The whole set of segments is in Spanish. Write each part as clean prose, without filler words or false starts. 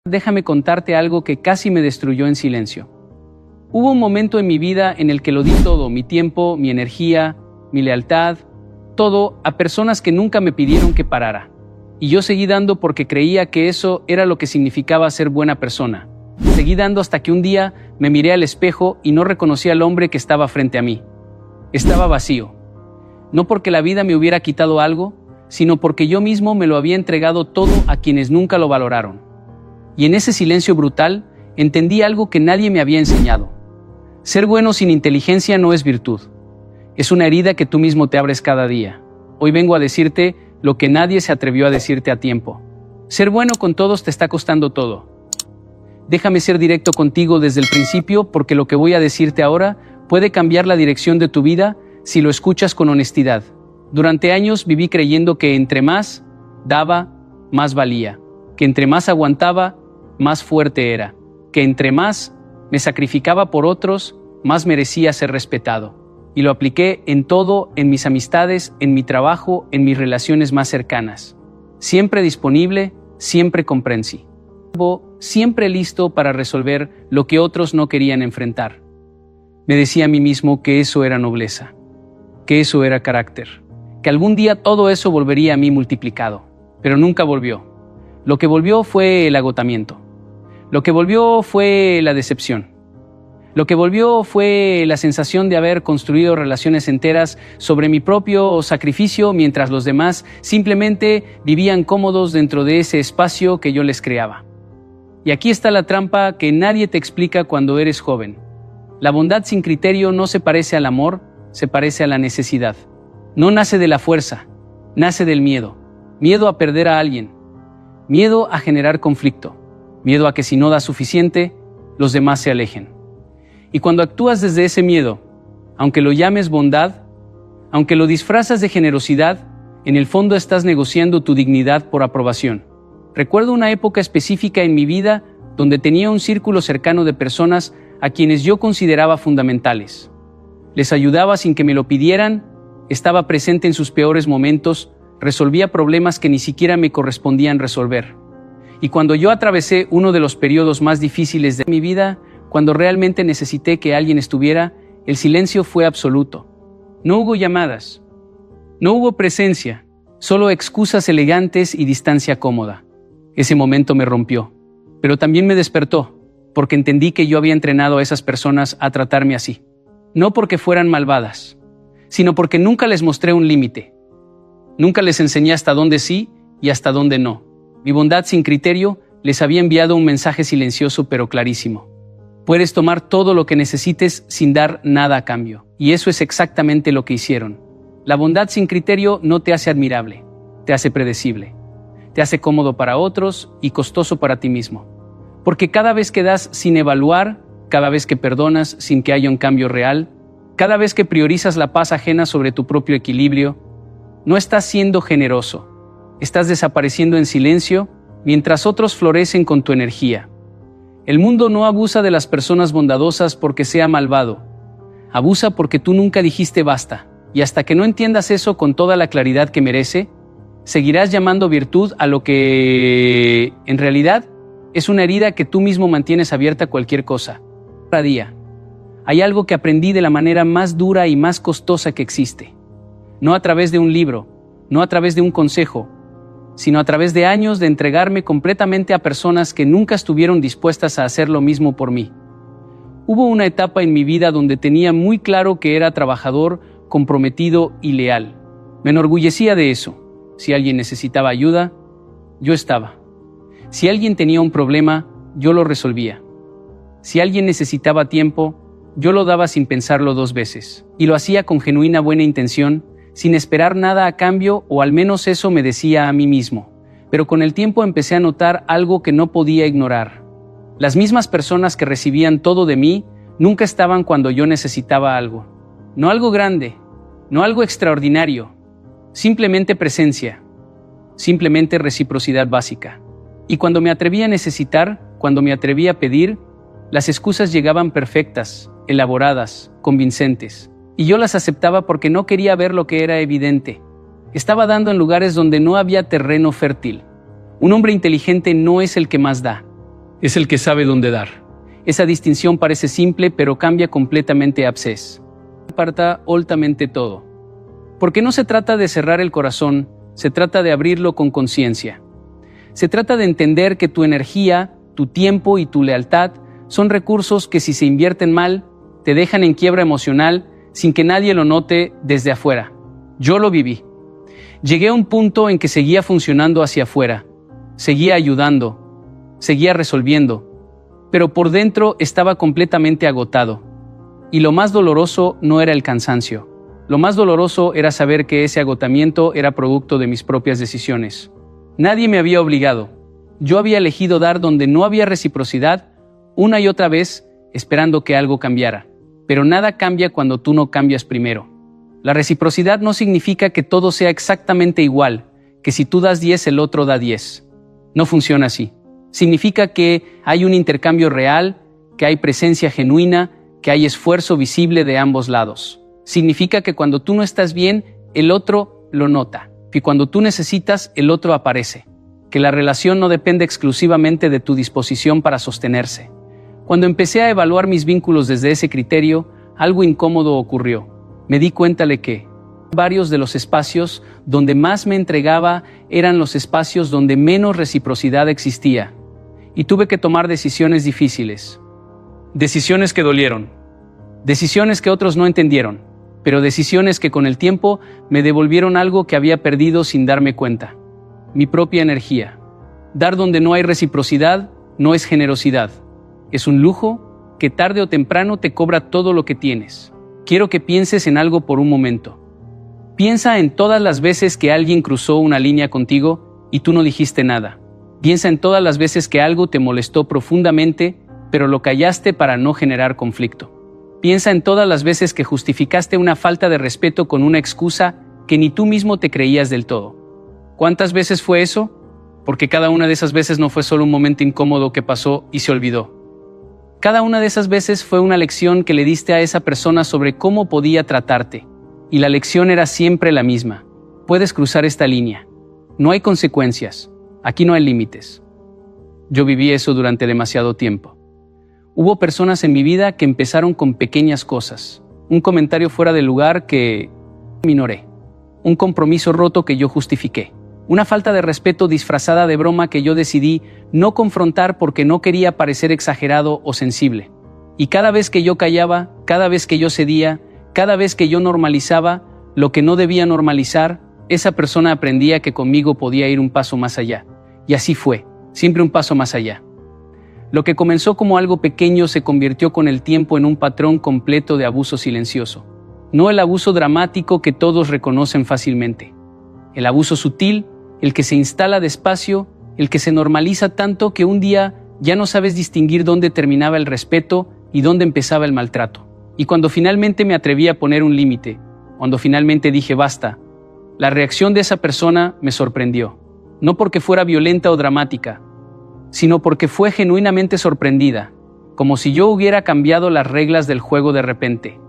Déjame contarte algo que casi me destruyó en silencio. Hubo un momento en mi vida en el que lo di todo, mi tiempo, mi energía, mi lealtad, todo a personas que nunca me pidieron que parara. Y yo seguí dando porque creía que eso era lo que significaba ser buena persona. Seguí dando hasta que un día me miré al espejo y no reconocí al hombre que estaba frente a mí. Estaba vacío. No porque la vida me hubiera quitado algo, sino porque yo mismo me lo había entregado todo a quienes nunca lo valoraron. Y en ese silencio brutal, entendí algo que nadie me había enseñado. Ser bueno sin inteligencia no es virtud. Es una herida que tú mismo te abres cada día. Hoy vengo a decirte lo que nadie se atrevió a decirte a tiempo. Ser bueno con todos te está costando todo. Déjame ser directo contigo desde el principio, porque lo que voy a decirte ahora puede cambiar la dirección de tu vida si lo escuchas con honestidad. Durante años viví creyendo que entre más daba, más valía, que entre más aguantaba, más fuerte era, que entre más me sacrificaba por otros, más merecía ser respetado. Y lo apliqué en todo, en mis amistades, en mi trabajo, en mis relaciones más cercanas. Siempre disponible, siempre comprensivo, siempre listo para resolver lo que otros no querían enfrentar. Me decía a mí mismo que eso era nobleza, que eso era carácter, que algún día todo eso volvería a mí multiplicado, pero nunca volvió. Lo que volvió fue el agotamiento. Lo que volvió fue la decepción. Lo que volvió fue la sensación de haber construido relaciones enteras sobre mi propio sacrificio mientras los demás simplemente vivían cómodos dentro de ese espacio que yo les creaba. Y aquí está la trampa que nadie te explica cuando eres joven. La bondad sin criterio no se parece al amor, se parece a la necesidad. No nace de la fuerza, nace del miedo. Miedo a perder a alguien. Miedo a generar conflicto. Miedo a que si no das suficiente, los demás se alejen. Y cuando actúas desde ese miedo, aunque lo llames bondad, aunque lo disfrazas de generosidad, en el fondo estás negociando tu dignidad por aprobación. Recuerdo una época específica en mi vida donde tenía un círculo cercano de personas a quienes yo consideraba fundamentales. Les ayudaba sin que me lo pidieran, estaba presente en sus peores momentos, resolvía problemas que ni siquiera me correspondían resolver. Y cuando yo atravesé uno de los periodos más difíciles de mi vida, cuando realmente necesité que alguien estuviera, el silencio fue absoluto. No hubo llamadas, no hubo presencia, solo excusas elegantes y distancia cómoda. Ese momento me rompió, pero también me despertó, porque entendí que yo había entrenado a esas personas a tratarme así. No porque fueran malvadas, sino porque nunca les mostré un límite. Nunca les enseñé hasta dónde sí y hasta dónde no. Mi bondad sin criterio les había enviado un mensaje silencioso pero clarísimo. Puedes tomar todo lo que necesites sin dar nada a cambio. Y eso es exactamente lo que hicieron. La bondad sin criterio no te hace admirable, te hace predecible. Te hace cómodo para otros y costoso para ti mismo. Porque cada vez que das sin evaluar, cada vez que perdonas sin que haya un cambio real, cada vez que priorizas la paz ajena sobre tu propio equilibrio, no estás siendo generoso. Estás desapareciendo en silencio mientras otros florecen con tu energía. El mundo no abusa de las personas bondadosas porque sea malvado. Abusa porque tú nunca dijiste basta. Y hasta que no entiendas eso con toda la claridad que merece, seguirás llamando virtud a lo que, en realidad, es una herida que tú mismo mantienes abierta a cualquier cosa. Cada día, hay algo que aprendí de la manera más dura y más costosa que existe. No a través de un libro, no a través de un consejo, sino a través de años de entregarme completamente a personas que nunca estuvieron dispuestas a hacer lo mismo por mí. Hubo una etapa en mi vida donde tenía muy claro que era trabajador, comprometido y leal. Me enorgullecía de eso. Si alguien necesitaba ayuda, yo estaba. Si alguien tenía un problema, yo lo resolvía. Si alguien necesitaba tiempo, yo lo daba sin pensarlo dos veces. Y lo hacía con genuina buena intención, sin esperar nada a cambio, o al menos eso me decía a mí mismo. Pero con el tiempo empecé a notar algo que no podía ignorar. Las mismas personas que recibían todo de mí, nunca estaban cuando yo necesitaba algo. No algo grande, no algo extraordinario, simplemente presencia, simplemente reciprocidad básica. Y cuando me atreví a necesitar, cuando me atreví a pedir, las excusas llegaban perfectas, elaboradas, convincentes. Y yo las aceptaba porque no quería ver lo que era evidente. Estaba dando en lugares donde no había terreno fértil. Un hombre inteligente no es el que más da, es el que sabe dónde dar. Esa distinción parece simple, pero cambia completamente abscess. Aparta altamente todo. Porque no se trata de cerrar el corazón, se trata de abrirlo con conciencia. Se trata de entender que tu energía, tu tiempo y tu lealtad son recursos que si se invierten mal, te dejan en quiebra emocional sin que nadie lo note desde afuera. Yo lo viví. Llegué a un punto en que seguía funcionando hacia afuera, seguía ayudando, seguía resolviendo, pero por dentro estaba completamente agotado. Y lo más doloroso no era el cansancio. Lo más doloroso era saber que ese agotamiento era producto de mis propias decisiones. Nadie me había obligado. Yo había elegido dar donde no había reciprocidad, una y otra vez, esperando que algo cambiara. Pero nada cambia cuando tú no cambias primero. La reciprocidad no significa que todo sea exactamente igual, que si tú das 10 el otro da 10. No funciona así. Significa que hay un intercambio real, que hay presencia genuina, que hay esfuerzo visible de ambos lados. Significa que cuando tú no estás bien, el otro lo nota. Que cuando tú necesitas, el otro aparece. Que la relación no depende exclusivamente de tu disposición para sostenerse. Cuando empecé a evaluar mis vínculos desde ese criterio, algo incómodo ocurrió. Me di cuenta de que varios de los espacios donde más me entregaba eran los espacios donde menos reciprocidad existía. Y tuve que tomar decisiones difíciles. Decisiones que dolieron. Decisiones que otros no entendieron, pero decisiones que con el tiempo me devolvieron algo que había perdido sin darme cuenta. Mi propia energía. Dar donde no hay reciprocidad no es generosidad. Es un lujo que tarde o temprano te cobra todo lo que tienes. Quiero que pienses en algo por un momento. Piensa en todas las veces que alguien cruzó una línea contigo y tú no dijiste nada. Piensa en todas las veces que algo te molestó profundamente, pero lo callaste para no generar conflicto. Piensa en todas las veces que justificaste una falta de respeto con una excusa que ni tú mismo te creías del todo. ¿Cuántas veces fue eso? Porque cada una de esas veces no fue solo un momento incómodo que pasó y se olvidó. Cada una de esas veces fue una lección que le diste a esa persona sobre cómo podía tratarte. Y la lección era siempre la misma. Puedes cruzar esta línea. No hay consecuencias. Aquí no hay límites. Yo viví eso durante demasiado tiempo. Hubo personas en mi vida que empezaron con pequeñas cosas. Un comentario fuera de lugar que ignoré. Un compromiso roto que yo justifiqué. Una falta de respeto disfrazada de broma que yo decidí no confrontar porque no quería parecer exagerado o sensible. Y cada vez que yo callaba, cada vez que yo cedía, cada vez que yo normalizaba lo que no debía normalizar, esa persona aprendía que conmigo podía ir un paso más allá. Y así fue, siempre un paso más allá. Lo que comenzó como algo pequeño se convirtió con el tiempo en un patrón completo de abuso silencioso. No el abuso dramático que todos reconocen fácilmente. El abuso sutil, el que se instala despacio, el que se normaliza tanto que un día ya no sabes distinguir dónde terminaba el respeto y dónde empezaba el maltrato. Y cuando finalmente me atreví a poner un límite, cuando finalmente dije basta, la reacción de esa persona me sorprendió. No porque fuera violenta o dramática, sino porque fue genuinamente sorprendida, como si yo hubiera cambiado las reglas del juego de repente.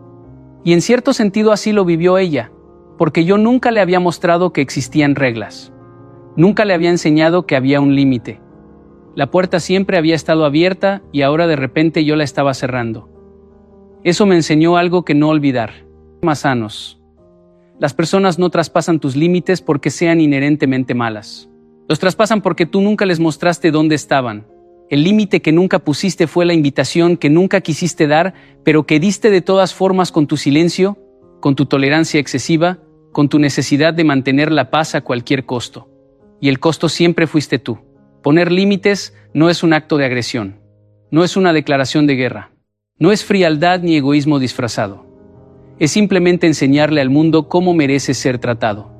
Y en cierto sentido así lo vivió ella, porque yo nunca le había mostrado que existían reglas. Nunca le había enseñado que había un límite. La puerta siempre había estado abierta y ahora de repente yo la estaba cerrando. Eso me enseñó algo que no olvidar. Más sanos. Las personas no traspasan tus límites porque sean inherentemente malas. Los traspasan porque tú nunca les mostraste dónde estaban. El límite que nunca pusiste fue la invitación que nunca quisiste dar, pero que diste de todas formas con tu silencio, con tu tolerancia excesiva, con tu necesidad de mantener la paz a cualquier costo. Y el costo siempre fuiste tú. Poner límites no es un acto de agresión. No es una declaración de guerra. No es frialdad ni egoísmo disfrazado. Es simplemente enseñarle al mundo cómo merece ser tratado.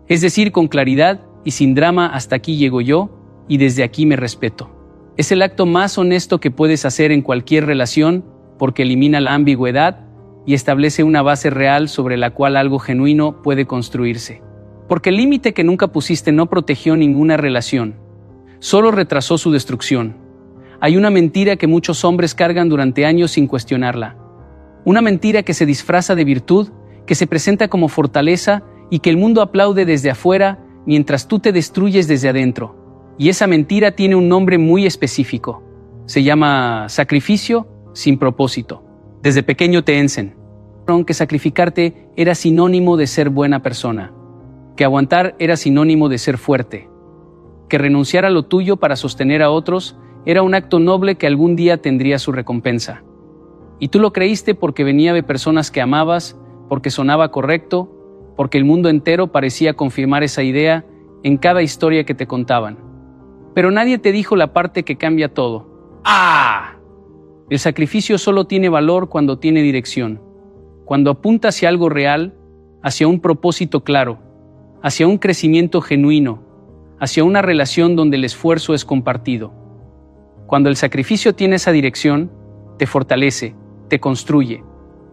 Es decir, con claridad y sin drama, hasta aquí llego yo y desde aquí me respeto. Es el acto más honesto que puedes hacer en cualquier relación porque elimina la ambigüedad y establece una base real sobre la cual algo genuino puede construirse. Porque el límite que nunca pusiste no protegió ninguna relación, solo retrasó su destrucción. Hay una mentira que muchos hombres cargan durante años sin cuestionarla. Una mentira que se disfraza de virtud, que se presenta como fortaleza y que el mundo aplaude desde afuera mientras tú te destruyes desde adentro. Y esa mentira tiene un nombre muy específico. Se llama sacrificio sin propósito. Desde pequeño te enseñaron que sacrificarte era sinónimo de ser buena persona, que aguantar era sinónimo de ser fuerte, que renunciar a lo tuyo para sostener a otros era un acto noble que algún día tendría su recompensa. Y tú lo creíste porque venía de personas que amabas, porque sonaba correcto, porque el mundo entero parecía confirmar esa idea en cada historia que te contaban. Pero nadie te dijo la parte que cambia todo. ¡Ah! El sacrificio solo tiene valor cuando tiene dirección, cuando apunta hacia algo real, hacia un propósito claro, hacia un crecimiento genuino, hacia una relación donde el esfuerzo es compartido. Cuando el sacrificio tiene esa dirección, te fortalece, te construye,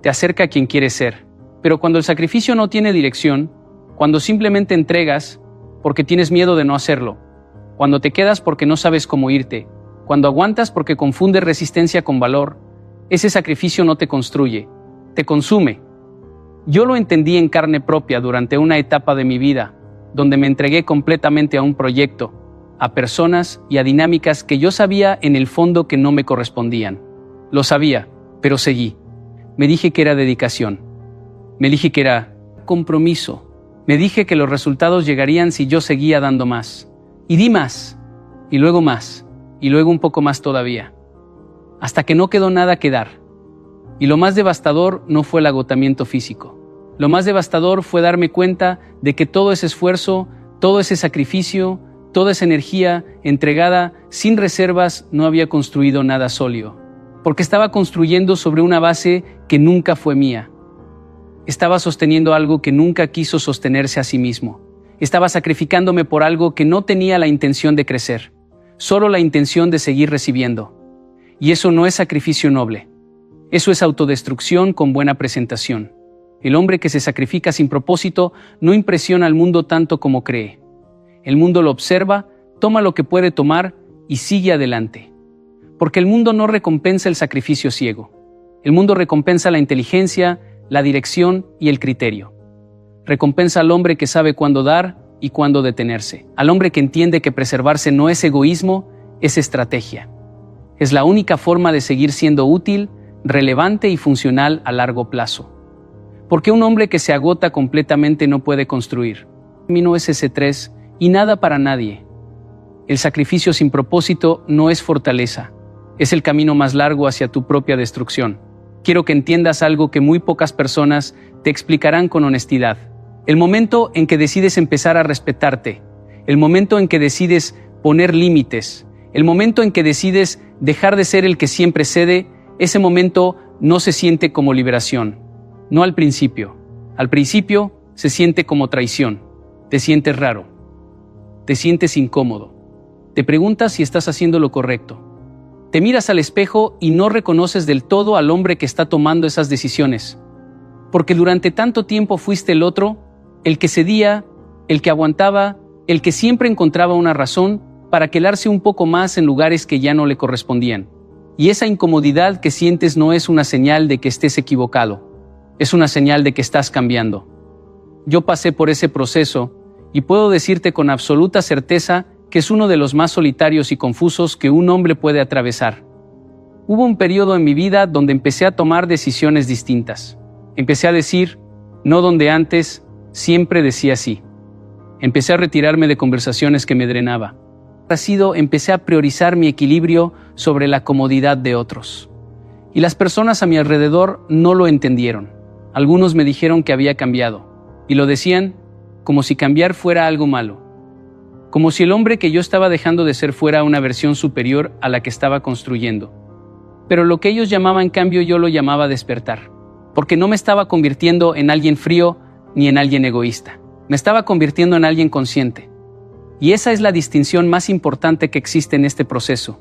te acerca a quien quieres ser. Pero cuando el sacrificio no tiene dirección, cuando simplemente entregas porque tienes miedo de no hacerlo, cuando te quedas porque no sabes cómo irte, cuando aguantas porque confundes resistencia con valor, ese sacrificio no te construye, te consume. Yo lo entendí en carne propia durante una etapa de mi vida, donde me entregué completamente a un proyecto, a personas y a dinámicas que yo sabía en el fondo que no me correspondían. Lo sabía, pero seguí. Me dije que era dedicación. Me dije que era compromiso. Me dije que los resultados llegarían si yo seguía dando más. Y di más, y luego un poco más todavía. Hasta que no quedó nada que dar. Y lo más devastador no fue el agotamiento físico. Lo más devastador fue darme cuenta de que todo ese esfuerzo, todo ese sacrificio, toda esa energía entregada sin reservas no había construido nada sólido. Porque estaba construyendo sobre una base que nunca fue mía. Estaba sosteniendo algo que nunca quiso sostenerse a sí mismo. Estaba sacrificándome por algo que no tenía la intención de crecer, solo la intención de seguir recibiendo. Y eso no es sacrificio noble. Eso es autodestrucción con buena presentación. El hombre que se sacrifica sin propósito no impresiona al mundo tanto como cree. El mundo lo observa, toma lo que puede tomar y sigue adelante. Porque el mundo no recompensa el sacrificio ciego. El mundo recompensa la inteligencia, la dirección y el criterio. Recompensa al hombre que sabe cuándo dar y cuándo detenerse. Al hombre que entiende que preservarse no es egoísmo, es estrategia. Es la única forma de seguir siendo útil, relevante y funcional a largo plazo. Porque un hombre que se agota completamente no puede construir. El camino es ese 3 y nada para nadie. El sacrificio sin propósito no es fortaleza. Es el camino más largo hacia tu propia destrucción. Quiero que entiendas algo que muy pocas personas te explicarán con honestidad. El momento en que decides empezar a respetarte, el momento en que decides poner límites, el momento en que decides dejar de ser el que siempre cede, ese momento no se siente como liberación. No al principio. Al principio se siente como traición. Te sientes raro. Te sientes incómodo. Te preguntas si estás haciendo lo correcto. Te miras al espejo y no reconoces del todo al hombre que está tomando esas decisiones. Porque durante tanto tiempo fuiste el otro, el que cedía, el que aguantaba, el que siempre encontraba una razón para quedarse un poco más en lugares que ya no le correspondían. Y esa incomodidad que sientes no es una señal de que estés equivocado, es una señal de que estás cambiando. Yo pasé por ese proceso y puedo decirte con absoluta certeza que es uno de los más solitarios y confusos que un hombre puede atravesar. Hubo un periodo en mi vida donde empecé a tomar decisiones distintas. Empecé a decir, no donde antes, siempre decía sí. Empecé a retirarme de conversaciones que me drenaba. Empecé a priorizar mi equilibrio sobre la comodidad de otros. Y las personas a mi alrededor no lo entendieron. Algunos me dijeron que había cambiado, y lo decían como si cambiar fuera algo malo. Como si el hombre que yo estaba dejando de ser fuera una versión superior a la que estaba construyendo. Pero lo que ellos llamaban cambio yo lo llamaba despertar. Porque no me estaba convirtiendo en alguien frío ni en alguien egoísta. Me estaba convirtiendo en alguien consciente. Y esa es la distinción más importante que existe en este proceso.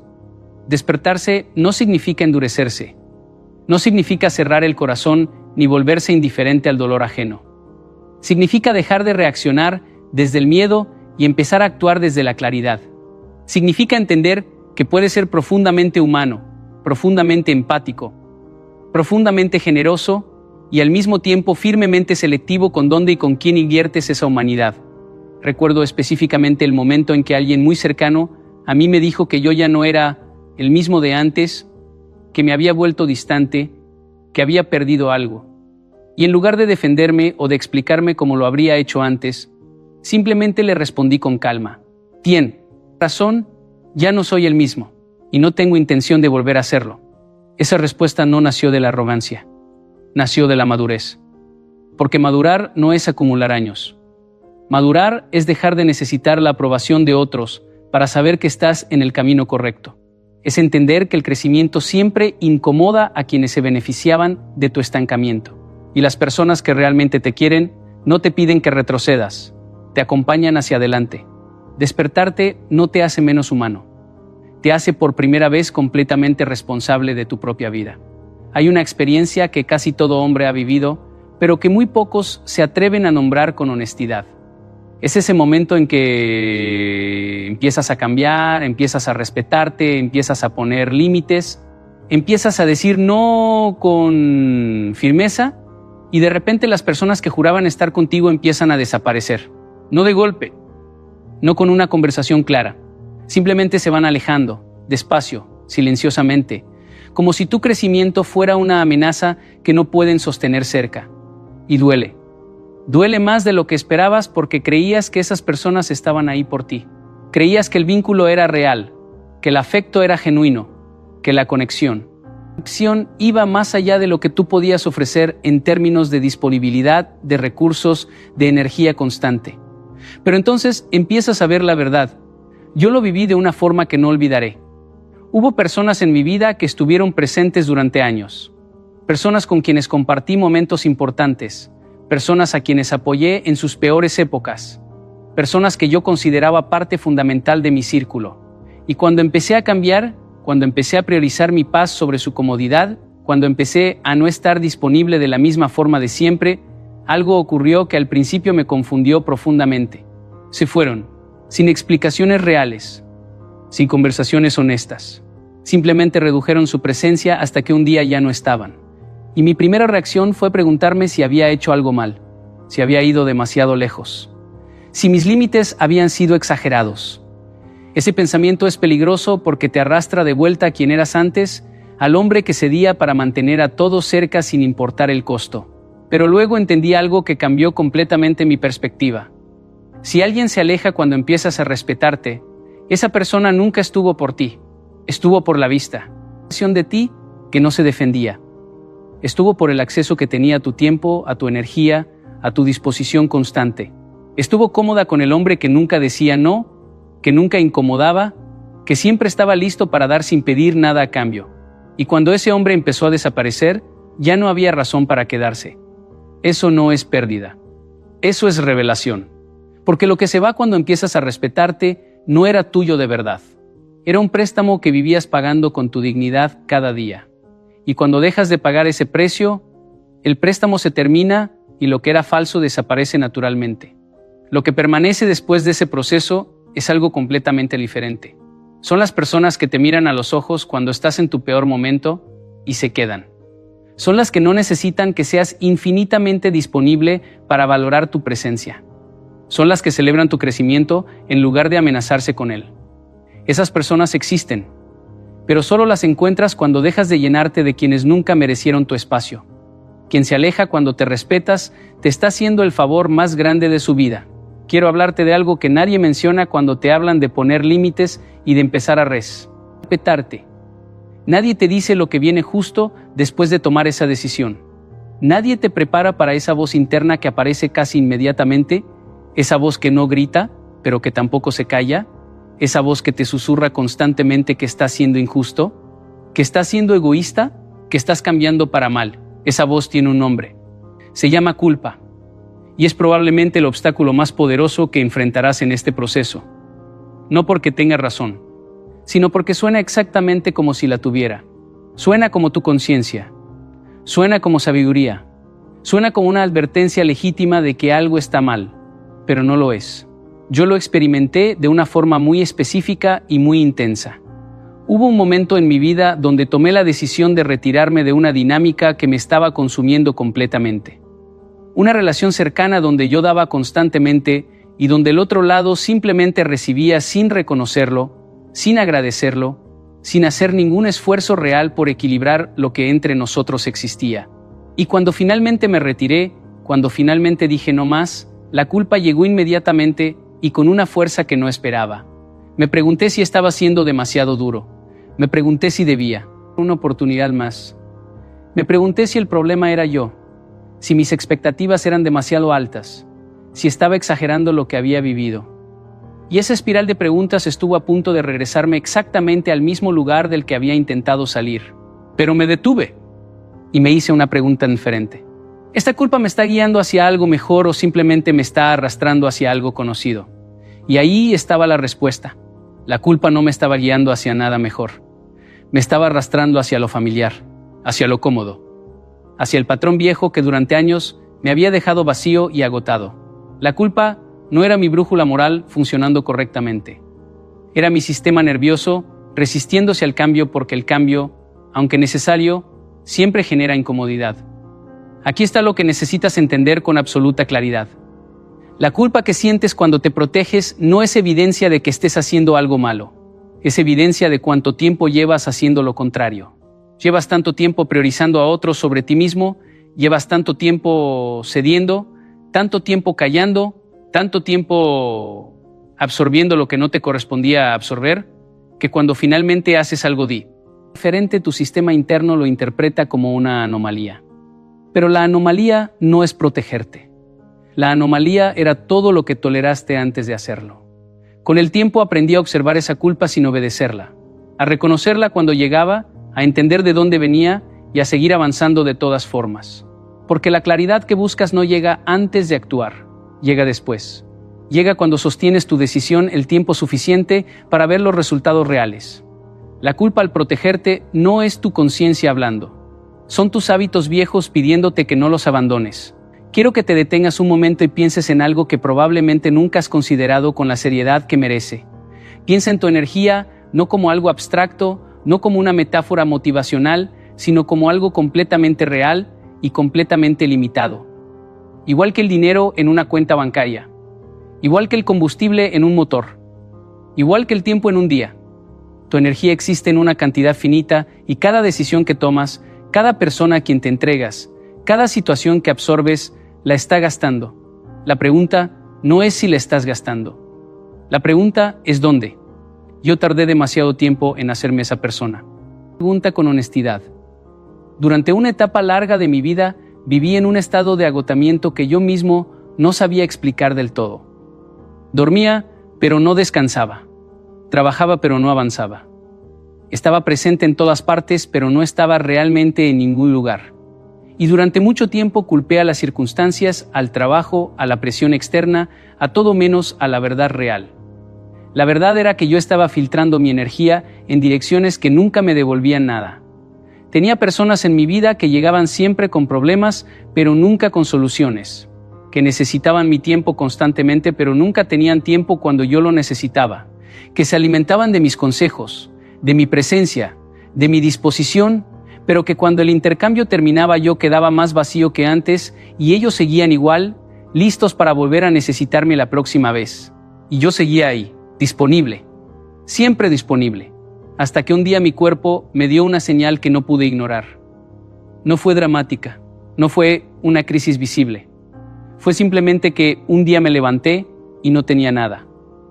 Despertarse no significa endurecerse. No significa cerrar el corazón ni volverse indiferente al dolor ajeno. Significa dejar de reaccionar desde el miedo y empezar a actuar desde la claridad. Significa entender que puedes ser profundamente humano, profundamente empático, profundamente generoso y al mismo tiempo firmemente selectivo con dónde y con quién inviertes esa humanidad. Recuerdo específicamente el momento en que alguien muy cercano a mí me dijo que yo ya no era el mismo de antes, que me había vuelto distante, que había perdido algo. Y en lugar de defenderme o de explicarme como lo habría hecho antes, simplemente le respondí con calma: «Tien razón, ya no soy el mismo, y no tengo intención de volver a hacerlo». Esa respuesta no nació de la arrogancia, nació de la madurez. Porque madurar no es acumular años. Madurar es dejar de necesitar la aprobación de otros para saber que estás en el camino correcto. Es entender que el crecimiento siempre incomoda a quienes se beneficiaban de tu estancamiento. Y las personas que realmente te quieren no te piden que retrocedas, te acompañan hacia adelante. Despertarte no te hace menos humano. Te hace por primera vez completamente responsable de tu propia vida. Hay una experiencia que casi todo hombre ha vivido, pero que muy pocos se atreven a nombrar con honestidad. Es ese momento en que empiezas a cambiar, empiezas a respetarte, empiezas a poner límites, empiezas a decir no con firmeza y de repente las personas que juraban estar contigo empiezan a desaparecer. No de golpe, no con una conversación clara. Simplemente se van alejando, despacio, silenciosamente, como si tu crecimiento fuera una amenaza que no pueden sostener cerca. Y duele. Duele más de lo que esperabas porque creías que esas personas estaban ahí por ti. Creías que el vínculo era real, que el afecto era genuino, que la conexión iba más allá de lo que tú podías ofrecer en términos de disponibilidad, de recursos, de energía constante. Pero entonces empiezas a ver la verdad. Yo lo viví de una forma que no olvidaré. Hubo personas en mi vida que estuvieron presentes durante años. Personas con quienes compartí momentos importantes. Personas a quienes apoyé en sus peores épocas. Personas que yo consideraba parte fundamental de mi círculo. Y cuando empecé a cambiar, cuando empecé a priorizar mi paz sobre su comodidad, cuando empecé a no estar disponible de la misma forma de siempre, algo ocurrió que al principio me confundió profundamente. Se fueron, sin explicaciones reales, sin conversaciones honestas. Simplemente redujeron su presencia hasta que un día ya no estaban. Y mi primera reacción fue preguntarme si había hecho algo mal, si había ido demasiado lejos, si mis límites habían sido exagerados. Ese pensamiento es peligroso porque te arrastra de vuelta a quien eras antes, al hombre que cedía para mantener a todos cerca sin importar el costo. Pero luego entendí algo que cambió completamente mi perspectiva. Si alguien se aleja cuando empiezas a respetarte, esa persona nunca estuvo por ti, estuvo por la vista. De ti que no se defendía. Estuvo por el acceso que tenía a tu tiempo, a tu energía, a tu disposición constante. Estuvo cómoda con el hombre que nunca decía no, que nunca incomodaba, que siempre estaba listo para dar sin pedir nada a cambio. Y cuando ese hombre empezó a desaparecer, ya no había razón para quedarse. Eso no es pérdida. Eso es revelación. Porque lo que se va cuando empiezas a respetarte no era tuyo de verdad. Era un préstamo que vivías pagando con tu dignidad cada día. Y cuando dejas de pagar ese precio, el préstamo se termina y lo que era falso desaparece naturalmente. Lo que permanece después de ese proceso es algo completamente diferente. Son las personas que te miran a los ojos cuando estás en tu peor momento y se quedan. Son las que no necesitan que seas infinitamente disponible para valorar tu presencia. Son las que celebran tu crecimiento en lugar de amenazarse con él. Esas personas existen, pero solo las encuentras cuando dejas de llenarte de quienes nunca merecieron tu espacio. Quien se aleja cuando te respetas, te está haciendo el favor más grande de su vida. Quiero hablarte de algo que nadie menciona cuando te hablan de poner límites y de empezar a respetarte. Nadie te dice lo que viene justo después de tomar esa decisión. Nadie te prepara para esa voz interna que aparece casi inmediatamente, esa voz que no grita, pero que tampoco se calla, esa voz que te susurra constantemente que estás siendo injusto, que estás siendo egoísta, que estás cambiando para mal. Esa voz tiene un nombre. Se llama culpa. Y es probablemente el obstáculo más poderoso que enfrentarás en este proceso. No porque tenga razón, sino porque suena exactamente como si la tuviera. Suena como tu conciencia. Suena como sabiduría. Suena como una advertencia legítima de que algo está mal, pero no lo es. Yo lo experimenté de una forma muy específica y muy intensa. Hubo un momento en mi vida donde tomé la decisión de retirarme de una dinámica que me estaba consumiendo completamente. Una relación cercana donde yo daba constantemente y donde el otro lado simplemente recibía sin reconocerlo, sin agradecerlo, sin hacer ningún esfuerzo real por equilibrar lo que entre nosotros existía. Y cuando finalmente me retiré, cuando finalmente dije no más, la culpa llegó inmediatamente y con una fuerza que no esperaba. Me pregunté si estaba siendo demasiado duro. Me pregunté si debía una oportunidad más. Me pregunté si el problema era yo, si mis expectativas eran demasiado altas, si estaba exagerando lo que había vivido. Y esa espiral de preguntas estuvo a punto de regresarme exactamente al mismo lugar del que había intentado salir. Pero me detuve y me hice una pregunta diferente. ¿Esta culpa me está guiando hacia algo mejor o simplemente me está arrastrando hacia algo conocido? Y ahí estaba la respuesta. La culpa no me estaba guiando hacia nada mejor. Me estaba arrastrando hacia lo familiar, hacia lo cómodo, hacia el patrón viejo que durante años me había dejado vacío y agotado. La culpa no era mi brújula moral funcionando correctamente. Era mi sistema nervioso resistiéndose al cambio porque el cambio, aunque necesario, siempre genera incomodidad. Aquí está lo que necesitas entender con absoluta claridad. La culpa que sientes cuando te proteges no es evidencia de que estés haciendo algo malo. Es evidencia de cuánto tiempo llevas haciendo lo contrario. Llevas tanto tiempo priorizando a otros sobre ti mismo, llevas tanto tiempo cediendo, tanto tiempo callando, tanto tiempo absorbiendo lo que no te correspondía absorber, que cuando finalmente haces algo diferente, tu sistema interno lo interpreta como una anomalía. Pero la anomalía no es protegerte. La anomalía era todo lo que toleraste antes de hacerlo. Con el tiempo aprendí a observar esa culpa sin obedecerla, a reconocerla cuando llegaba, a entender de dónde venía y a seguir avanzando de todas formas. Porque la claridad que buscas no llega antes de actuar, llega después. Llega cuando sostienes tu decisión el tiempo suficiente para ver los resultados reales. La culpa al protegerte no es tu conciencia hablando. Son tus hábitos viejos pidiéndote que no los abandones. Quiero que te detengas un momento y pienses en algo que probablemente nunca has considerado con la seriedad que merece. Piensa en tu energía no como algo abstracto, no como una metáfora motivacional, sino como algo completamente real y completamente limitado. Igual que el dinero en una cuenta bancaria, igual que el combustible en un motor, igual que el tiempo en un día. Tu energía existe en una cantidad finita y cada decisión que tomas, cada persona a quien te entregas, cada situación que absorbes, la está gastando. La pregunta no es si la estás gastando. La pregunta es ¿dónde? Yo tardé demasiado tiempo en hacerme esa persona. Pregunta con honestidad. Durante una etapa larga de mi vida, viví en un estado de agotamiento que yo mismo no sabía explicar del todo. Dormía, pero no descansaba. Trabajaba, pero no avanzaba. Estaba presente en todas partes, pero no estaba realmente en ningún lugar. Y durante mucho tiempo culpé a las circunstancias, al trabajo, a la presión externa, a todo menos a la verdad real. La verdad era que yo estaba filtrando mi energía en direcciones que nunca me devolvían nada. Tenía personas en mi vida que llegaban siempre con problemas, pero nunca con soluciones. Que necesitaban mi tiempo constantemente, pero nunca tenían tiempo cuando yo lo necesitaba. Que se alimentaban de mis consejos, de mi presencia, de mi disposición, pero que cuando el intercambio terminaba yo quedaba más vacío que antes y ellos seguían igual, listos para volver a necesitarme la próxima vez. Y yo seguía ahí, disponible, siempre disponible, hasta que un día mi cuerpo me dio una señal que no pude ignorar. No fue dramática, no fue una crisis visible. Fue simplemente que un día me levanté y no tenía nada.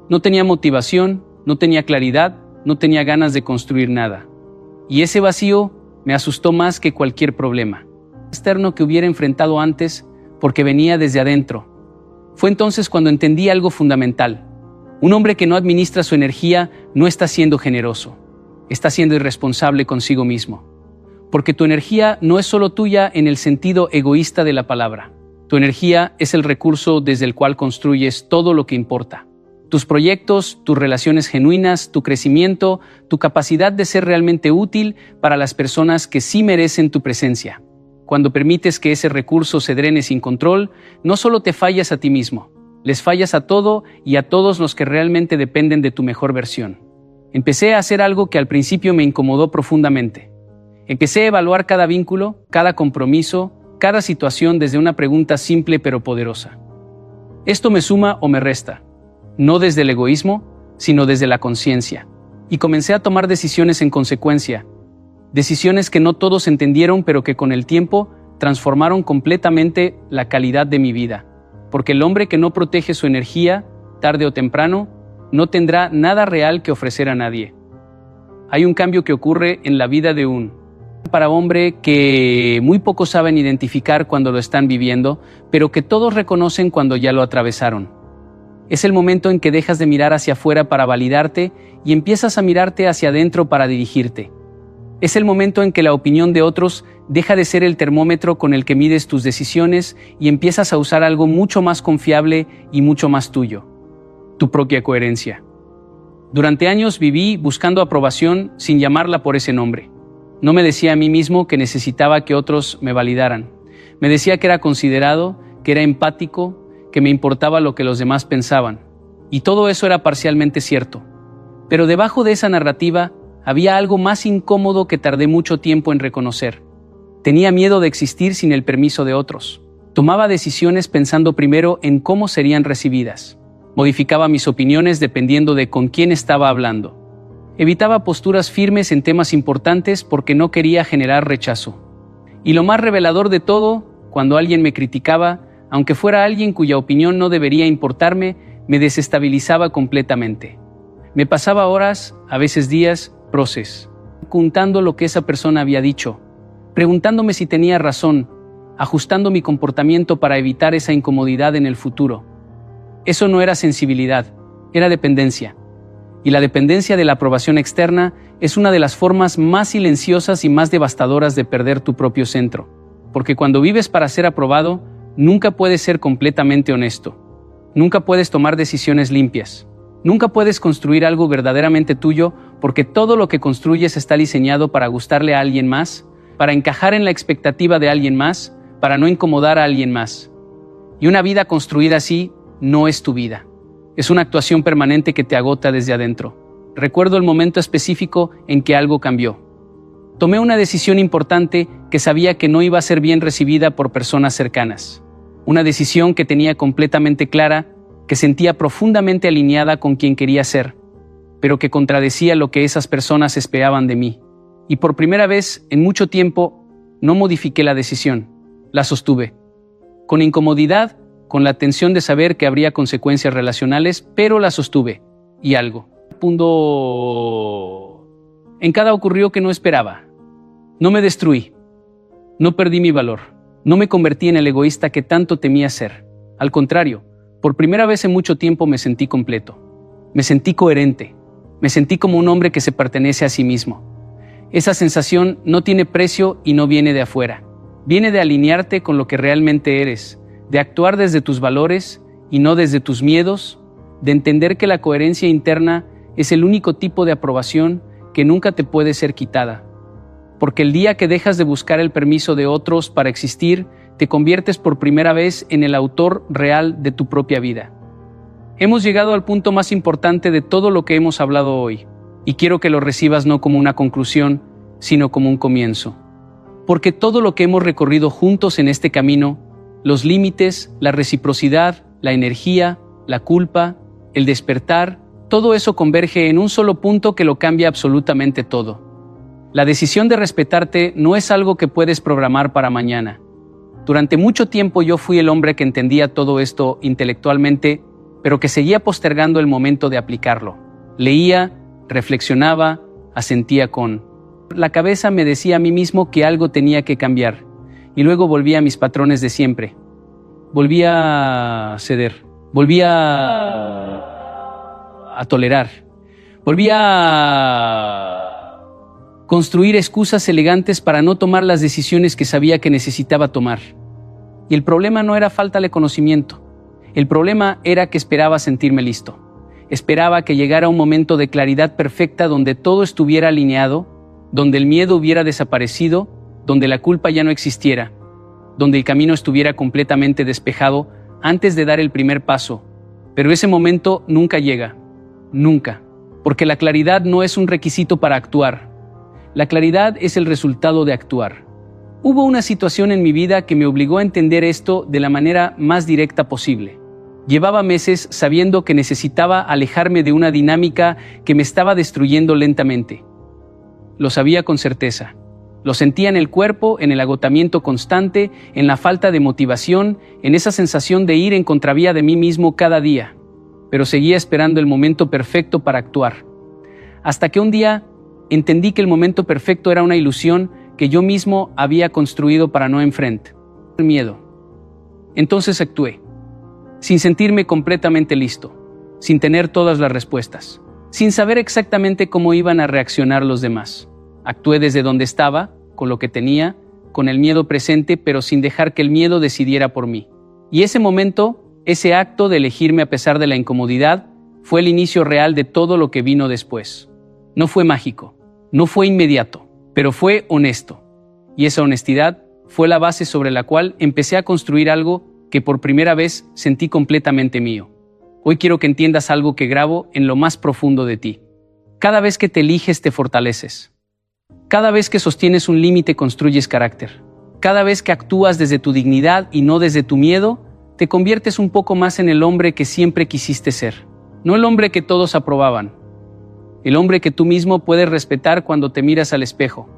No tenía motivación, no tenía claridad, no tenía ganas de construir nada. Y ese vacío me asustó más que cualquier problema externo que hubiera enfrentado antes, porque venía desde adentro. Fue entonces cuando entendí algo fundamental. Un hombre que no administra su energía no está siendo generoso, está siendo irresponsable consigo mismo. Porque tu energía no es solo tuya en el sentido egoísta de la palabra. Tu energía es el recurso desde el cual construyes todo lo que importa. Tus proyectos, tus relaciones genuinas, tu crecimiento, tu capacidad de ser realmente útil para las personas que sí merecen tu presencia. Cuando permites que ese recurso se drene sin control, no solo te fallas a ti mismo, les fallas a todo y a todos los que realmente dependen de tu mejor versión. Empecé a hacer algo que al principio me incomodó profundamente. Empecé a evaluar cada vínculo, cada compromiso, cada situación desde una pregunta simple pero poderosa. ¿Esto me suma o me resta? No desde el egoísmo, sino desde la conciencia. Y comencé a tomar decisiones en consecuencia. Decisiones que no todos entendieron, pero que con el tiempo transformaron completamente la calidad de mi vida. Porque el hombre que no protege su energía, tarde o temprano, no tendrá nada real que ofrecer a nadie. Hay un cambio que ocurre en la vida de un hombre que muy pocos saben identificar cuando lo están viviendo, pero que todos reconocen cuando ya lo atravesaron. Es el momento en que dejas de mirar hacia afuera para validarte y empiezas a mirarte hacia adentro para dirigirte. Es el momento en que la opinión de otros deja de ser el termómetro con el que mides tus decisiones y empiezas a usar algo mucho más confiable y mucho más tuyo: tu propia coherencia. Durante años viví buscando aprobación sin llamarla por ese nombre. No me decía a mí mismo que necesitaba que otros me validaran. Me decía que era considerado, que era empático, que me importaba lo que los demás pensaban. Y todo eso era parcialmente cierto. Pero debajo de esa narrativa había algo más incómodo que tardé mucho tiempo en reconocer. Tenía miedo de existir sin el permiso de otros. Tomaba decisiones pensando primero en cómo serían recibidas. Modificaba mis opiniones dependiendo de con quién estaba hablando. Evitaba posturas firmes en temas importantes porque no quería generar rechazo. Y lo más revelador de todo, cuando alguien me criticaba, aunque fuera alguien cuya opinión no debería importarme, me desestabilizaba completamente. Me pasaba horas, a veces días, preguntando lo que esa persona había dicho, preguntándome si tenía razón, ajustando mi comportamiento para evitar esa incomodidad en el futuro. Eso no era sensibilidad, era dependencia. Y la dependencia de la aprobación externa es una de las formas más silenciosas y más devastadoras de perder tu propio centro. Porque cuando vives para ser aprobado, nunca puedes ser completamente honesto. Nunca puedes tomar decisiones limpias. Nunca puedes construir algo verdaderamente tuyo, porque todo lo que construyes está diseñado para gustarle a alguien más, para encajar en la expectativa de alguien más, para no incomodar a alguien más. Y una vida construida así no es tu vida. Es una actuación permanente que te agota desde adentro. Recuerdo el momento específico en que algo cambió. Tomé una decisión importante que sabía que no iba a ser bien recibida por personas cercanas. Una decisión que tenía completamente clara, que sentía profundamente alineada con quien quería ser, pero que contradecía lo que esas personas esperaban de mí. Y por primera vez en mucho tiempo no modifiqué la decisión, la sostuve. Con incomodidad, con la tensión de saber que habría consecuencias relacionales, pero la sostuve. Y algo. En cada ocurrió que no esperaba. No me destruí. No perdí mi valor. No me convertí en el egoísta que tanto temía ser. Al contrario, por primera vez en mucho tiempo me sentí completo. Me sentí coherente. Me sentí como un hombre que se pertenece a sí mismo. Esa sensación no tiene precio y no viene de afuera. Viene de alinearte con lo que realmente eres, de actuar desde tus valores y no desde tus miedos, de entender que la coherencia interna es el único tipo de aprobación que nunca te puede ser quitada. Porque el día que dejas de buscar el permiso de otros para existir, te conviertes por primera vez en el autor real de tu propia vida. Hemos llegado al punto más importante de todo lo que hemos hablado hoy, y quiero que lo recibas no como una conclusión, sino como un comienzo. Porque todo lo que hemos recorrido juntos en este camino, los límites, la reciprocidad, la energía, la culpa, el despertar, todo eso converge en un solo punto que lo cambia absolutamente todo. La decisión de respetarte no es algo que puedes programar para mañana. Durante mucho tiempo yo fui el hombre que entendía todo esto intelectualmente, pero que seguía postergando el momento de aplicarlo. Leía, reflexionaba, asentía con la cabeza, me decía a mí mismo que algo tenía que cambiar, y luego volvía a mis patrones de siempre. Volvía a ceder, volvía a tolerar, volvía a construir excusas elegantes para no tomar las decisiones que sabía que necesitaba tomar. Y el problema no era falta de conocimiento. El problema era que esperaba sentirme listo. Esperaba que llegara un momento de claridad perfecta donde todo estuviera alineado, donde el miedo hubiera desaparecido, donde la culpa ya no existiera, donde el camino estuviera completamente despejado antes de dar el primer paso. Pero ese momento nunca llega. Nunca. Porque la claridad no es un requisito para actuar. La claridad es el resultado de actuar. Hubo una situación en mi vida que me obligó a entender esto de la manera más directa posible. Llevaba meses sabiendo que necesitaba alejarme de una dinámica que me estaba destruyendo lentamente. Lo sabía con certeza. Lo sentía en el cuerpo, en el agotamiento constante, en la falta de motivación, en esa sensación de ir en contravía de mí mismo cada día. Pero seguía esperando el momento perfecto para actuar. Hasta que un día entendí que el momento perfecto era una ilusión que yo mismo había construido para no enfrentar el miedo. Entonces actué, sin sentirme completamente listo, sin tener todas las respuestas, sin saber exactamente cómo iban a reaccionar los demás. Actué desde donde estaba, con lo que tenía, con el miedo presente, pero sin dejar que el miedo decidiera por mí. Y ese momento, ese acto de elegirme a pesar de la incomodidad, fue el inicio real de todo lo que vino después. No fue mágico, no fue inmediato, pero fue honesto. Y esa honestidad fue la base sobre la cual empecé a construir algo que por primera vez sentí completamente mío. Hoy quiero que entiendas algo que grabo en lo más profundo de ti. Cada vez que te eliges te fortaleces. Cada vez que sostienes un límite construyes carácter. Cada vez que actúas desde tu dignidad y no desde tu miedo, te conviertes un poco más en el hombre que siempre quisiste ser. No el hombre que todos aprobaban. El hombre que tú mismo puedes respetar cuando te miras al espejo.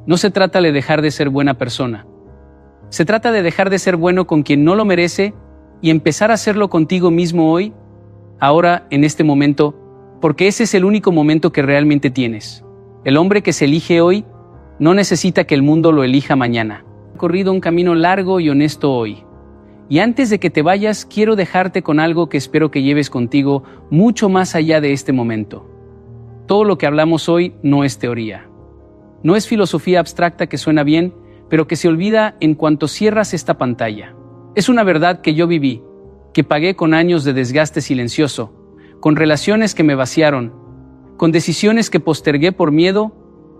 No se trata de dejar de ser buena persona. Se trata de dejar de ser bueno con quien no lo merece y empezar a hacerlo contigo mismo hoy, ahora, en este momento, porque ese es el único momento que realmente tienes. El hombre que se elige hoy no necesita que el mundo lo elija mañana. He corrido un camino largo y honesto hoy. Y antes de que te vayas, quiero dejarte con algo que espero que lleves contigo mucho más allá de este momento. Todo lo que hablamos hoy no es teoría. No es filosofía abstracta que suena bien, pero que se olvida en cuanto cierras esta pantalla. Es una verdad que yo viví, que pagué con años de desgaste silencioso, con relaciones que me vaciaron, con decisiones que postergué por miedo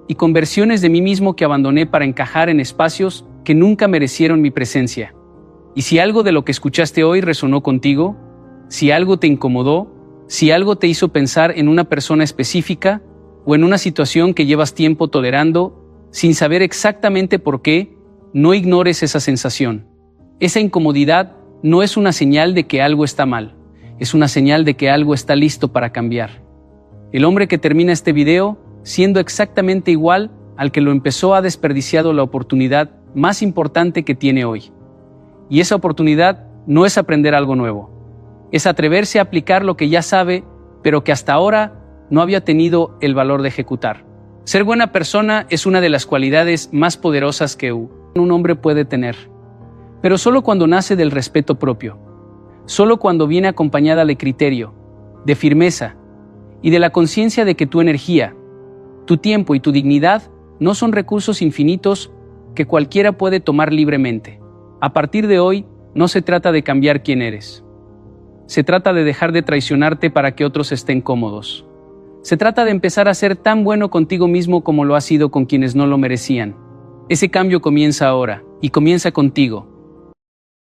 y con versiones de mí mismo que abandoné para encajar en espacios que nunca merecieron mi presencia. Y si algo de lo que escuchaste hoy resonó contigo, si algo te incomodó, si algo te hizo pensar en una persona específica o en una situación que llevas tiempo tolerando, sin saber exactamente por qué, no ignores esa sensación. Esa incomodidad no es una señal de que algo está mal, es una señal de que algo está listo para cambiar. El hombre que termina este video, siendo exactamente igual al que lo empezó, ha desperdiciado la oportunidad más importante que tiene hoy. Y esa oportunidad no es aprender algo nuevo, es atreverse a aplicar lo que ya sabe, pero que hasta ahora no había tenido el valor de ejecutar. Ser buena persona es una de las cualidades más poderosas que un hombre puede tener, pero solo cuando nace del respeto propio, solo cuando viene acompañada de criterio, de firmeza y de la conciencia de que tu energía, tu tiempo y tu dignidad no son recursos infinitos que cualquiera puede tomar libremente. A partir de hoy, no se trata de cambiar quién eres. Se trata de dejar de traicionarte para que otros estén cómodos. Se trata de empezar a ser tan bueno contigo mismo como lo has sido con quienes no lo merecían. Ese cambio comienza ahora, y comienza contigo.